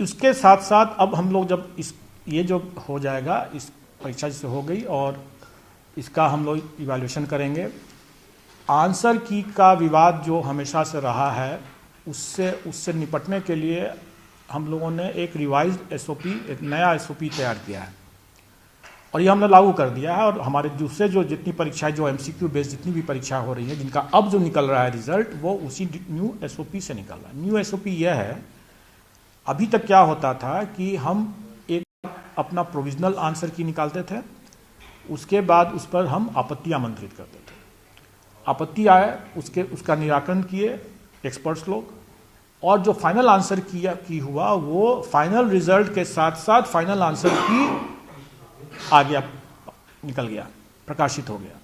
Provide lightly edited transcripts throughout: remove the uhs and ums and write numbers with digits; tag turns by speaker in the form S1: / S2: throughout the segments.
S1: इसके साथ साथ अब हम लोग जब ये जो हो जाएगा, इस परीक्षा जैसे हो गई और इसका हम लोग इवैल्यूएशन करेंगे। आंसर की का विवाद जो हमेशा से रहा है, उससे निपटने के लिए हम लोगों ने एक रिवाइज्ड एसओपी, एक नया एसओपी तैयार किया है और ये हमने लागू कर दिया है। और हमारे दूसरे जो जितनी परीक्षाएं, जो एमसीक्यू बेस्ड जितनी भी परीक्षा हो रही है, जिनका अब जो निकल रहा है रिजल्ट, वो उसी न्यू एसओपी से निकल रहा है। न्यू एसओपी यह है, अभी तक क्या होता था कि हम एक अपना प्रोविजनल आंसर की निकालते थे, उसके बाद उस पर हम आपत्ति आमंत्रित करते थे। आपत्ति आए, उसका निराकरण किए एक्सपर्ट्स लोग, और जो फाइनल आंसर की हुआ वो फाइनल रिजल्ट के साथ साथ फाइनल आंसर की आ गया, निकल गया, प्रकाशित हो गया।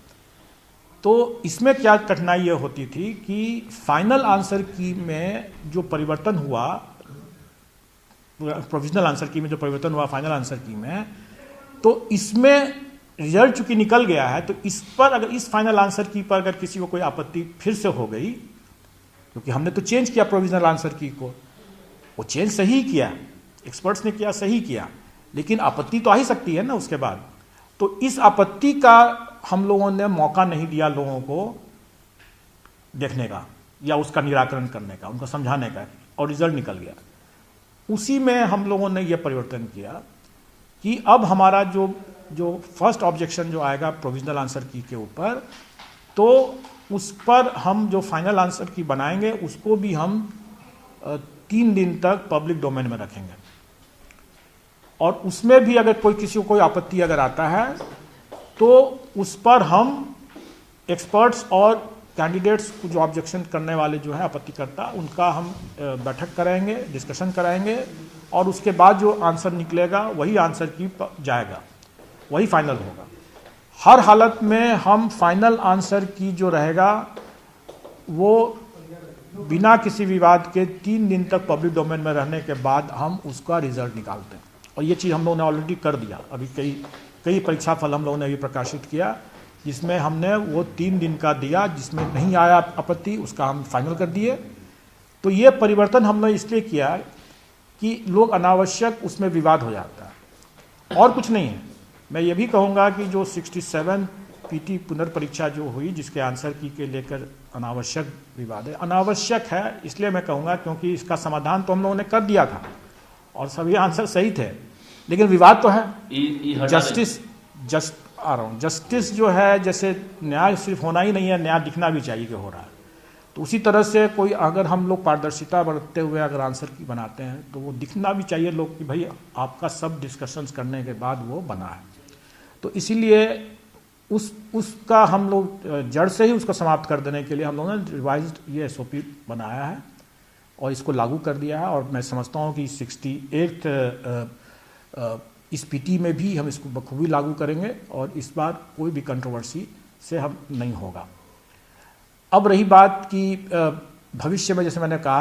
S1: तो इसमें क्या कठिनाई ये होती थी कि फाइनल आंसर की में जो परिवर्तन हुआ, प्रोविजनल आंसर की में जो परिवर्तन हुआ फाइनल आंसर की में, तो इसमें रिजल्ट चूंकि निकल गया है, तो इस पर अगर इस फाइनल आंसर की पर अगर किसी को कोई आपत्ति फिर से हो गई, क्योंकि हमने तो चेंज किया प्रोविजनल आंसर की को, वो चेंज सही किया, एक्सपर्ट्स ने किया, सही किया, लेकिन आपत्ति तो आ ही सकती है ना उसके बाद। तो इस आपत्ति का हम लोगों ने मौका नहीं दिया लोगों को देखने का या उसका निराकरण करने का, उनको समझाने का, और रिजल्ट निकल गया। उसी में हम लोगों ने यह परिवर्तन किया कि अब हमारा जो फर्स्ट ऑब्जेक्शन जो आएगा प्रोविजनल आंसर की के ऊपर, तो उस पर हम जो फाइनल आंसर की बनाएंगे उसको भी हम 3 दिन तक पब्लिक डोमेन में रखेंगे। और उसमें भी अगर किसी को कोई आपत्ति अगर आता है, तो उस पर हम एक्सपर्ट्स और कैंडिडेट्स को जो ऑब्जेक्शन करने वाले जो है आपत्तिकर्ता, उनका हम बैठक कराएंगे, डिस्कशन कराएंगे, और उसके बाद जो आंसर निकलेगा वही आंसर की जाएगा, वही फाइनल होगा। हर हालत में हम फाइनल आंसर की जो रहेगा वो बिना किसी विवाद के 3 दिन तक पब्लिक डोमेन में रहने के बाद हम उसका रिजल्ट निकालते हैं। और ये चीज़ हम लोगों ने ऑलरेडी कर दिया। अभी कई परीक्षा फल हम लोगों ने अभी प्रकाशित किया, जिसमें हमने वो 3 दिन का दिया, जिसमें नहीं आया आपत्ति उसका हम फाइनल कर दिए। तो ये परिवर्तन हमने इसलिए किया कि लोग अनावश्यक उसमें विवाद हो जाता है, और कुछ नहीं है। मैं ये भी कहूँगा कि जो 67 पीटी पुनर्परीक्षा जो हुई, जिसके आंसर की के लेकर अनावश्यक विवाद है, अनावश्यक है इसलिए मैं कहूँगा क्योंकि इसका समाधान तो हम लोगों ने कर दिया था और सभी आंसर सही थे, लेकिन विवाद तो है। जस्टिस जो है, जैसे न्याय सिर्फ होना ही नहीं है, न्याय दिखना भी चाहिए कि हो रहा है। तो उसी तरह से कोई अगर हम लोग पारदर्शिता बरतते हुए अगर आंसर की बनाते हैं, तो वो दिखना भी चाहिए लोग कि भाई आपका सब डिस्कशंस करने के बाद वो बना है। तो इसीलिए उसका हम लोग जड़ से ही उसको समाप्त कर देने के लिए हम लोगों ने रिवाइज्ड ये एसओपी बनाया है और इसको लागू कर दिया है। और मैं समझता हूँ कि 68 इस पीटी में भी हम इसको बखूबी लागू करेंगे और इस बार कोई भी कंट्रोवर्सी से हम नहीं होगा। अब रही बात कि भविष्य में, जैसे मैंने कहा